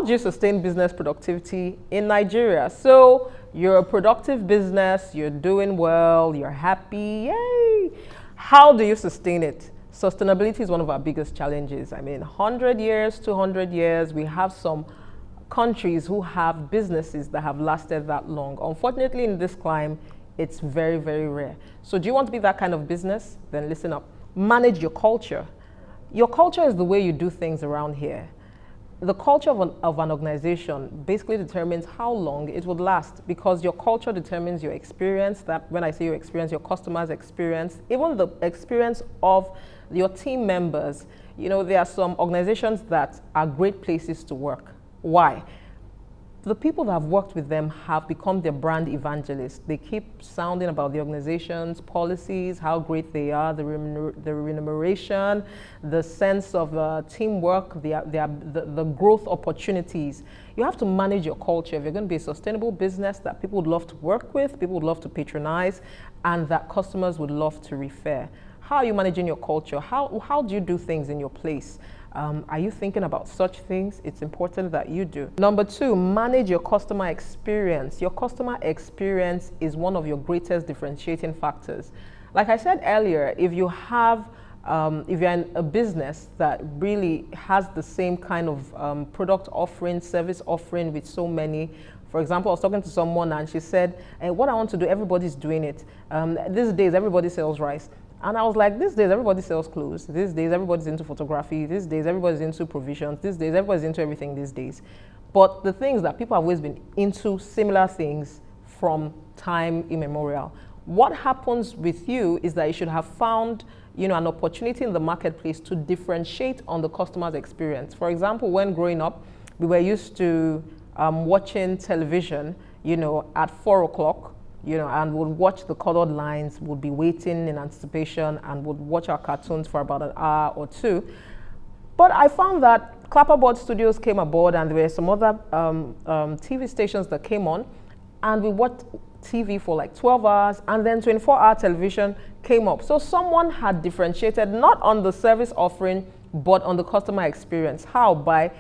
how do you sustain business productivity in Nigeria? So you're a productive business, you're doing well, you're happy, yay! How do you sustain it? Sustainability is one of our biggest challenges. I mean, 100 years, 200 years, we have some countries who have businesses that have lasted that long. Unfortunately, in this climate, it's very, very rare. So do you want to be that kind of business? Then listen up. Manage your culture. Your culture is the way you do things around here. The culture of an organization basically determines how long it would last, because your culture determines your experience. That when I say your experience, your customers' experience, even the experience of your team members. You know, there are some organizations that are great places to work. Why? The people that have worked with them have become their brand evangelists. They keep sounding about the organization's policies, how great they are, the remuneration, the sense of teamwork, the growth opportunities. You have to manage your culture if you're going to be a sustainable business that people would love to work with, people would love to patronize, and that customers would love to refer. How are you managing your culture? How do you do things in your place? Are you thinking about such things? It's important that you do. Number two, manage your customer experience. Your customer experience is one of your greatest differentiating factors. Like I said earlier, if you're in a business that really has the same kind of product offering, service offering with so many. For example, I was talking to someone and she said, what I want to do, everybody's doing it. These days, everybody sells rice. And I was like, these days everybody sells clothes. These days everybody's into photography. These days everybody's into provisions. These days everybody's into everything these days. But the thing is that people have always been into similar things from time immemorial. What happens with you is that you should have found, you know, an opportunity in the marketplace to differentiate on the customer's experience. For example, when growing up, we were used to watching television, you know, at 4 o'clock. You know, and would watch the colored lines, would be waiting in anticipation, and would watch our cartoons for about an hour or two. But I found that Clapperboard Studios came aboard, and there were some other TV stations that came on, and we watched TV for like 12 hours, and then 24-hour television came up. So someone had differentiated not on the service offering, but on the customer experience. How? By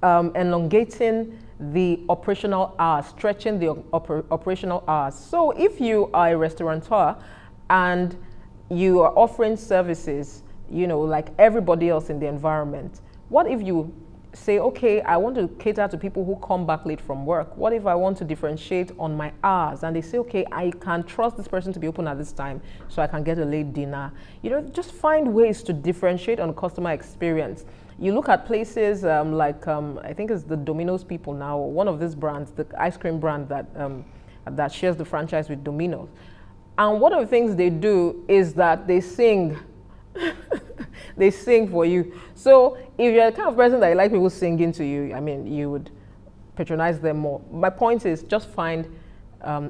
elongating the operational hours, stretching the operational hours. So if you are a restaurateur and you are offering services, you know, like everybody else in the environment, what if you say, okay, I want to cater to people who come back late from work? What if I want to differentiate on my hours? And they say, okay, I can trust this person to be open at this time so I can get a late dinner. You know, just find ways to differentiate on customer experience. You look at places I think it's the Domino's people now, or one of these brands, the ice cream brand that shares the franchise with Domino's. And one of the things they do is that they sing. They sing for you. So if you're the kind of person that you like people singing to you, I mean, you would patronize them more. My point is just find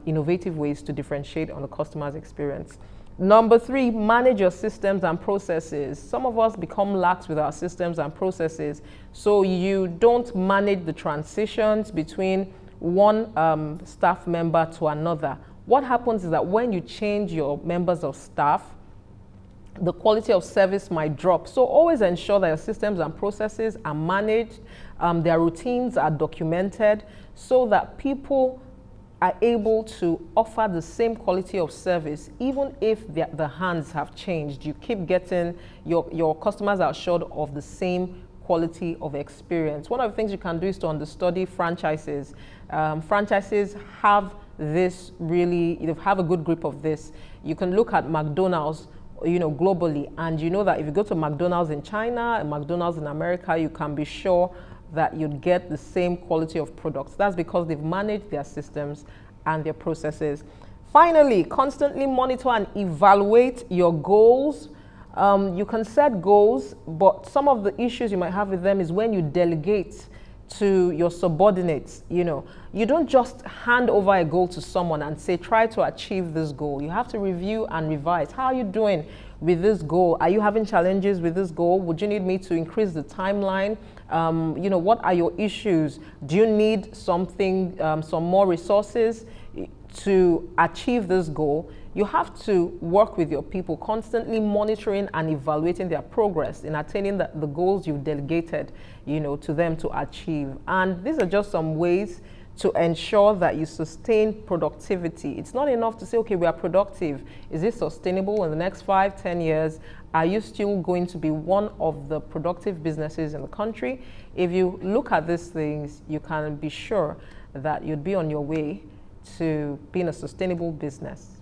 innovative ways to differentiate on the customer's experience. Number three, manage your systems and processes. Some of us become lax with our systems and processes, so you don't manage the transitions between one staff member to another. What happens is that when you change your members of staff, the quality of service might drop. So always ensure that your systems and processes are managed, their routines are documented, so that people are able to offer the same quality of service, even if the hands have changed. You keep getting, your customers are assured of the same quality of experience. One of the things you can do is to understudy franchises. Franchises have this really, they have a good grip of this. You can look at McDonald's, you know, globally, and you know that if you go to McDonald's in China and McDonald's in America, you can be sure that you'd get the same quality of products. That's because they've managed their systems and their processes. Finally, constantly monitor and evaluate your goals. You can set goals, but some of the issues you might have with them is when you delegate to your subordinates. You know, you don't just hand over a goal to someone and say, try to achieve this goal. You have to review and revise. How are you doing with this goal? Are you having challenges with this goal? Would you need me to increase the timeline? You know, what are your issues? Do you need something, some more resources? to achieve this goal, you have to work with your people, constantly monitoring and evaluating their progress in attaining the goals you've delegated, to them to achieve. And these are just some ways to ensure that you sustain productivity. It's not enough to say, okay, we are productive. Is this sustainable in the next 5-10 years? Are you still going to be one of the productive businesses in the country? If you look at these things, you can be sure that you'd be on your way to being a sustainable business.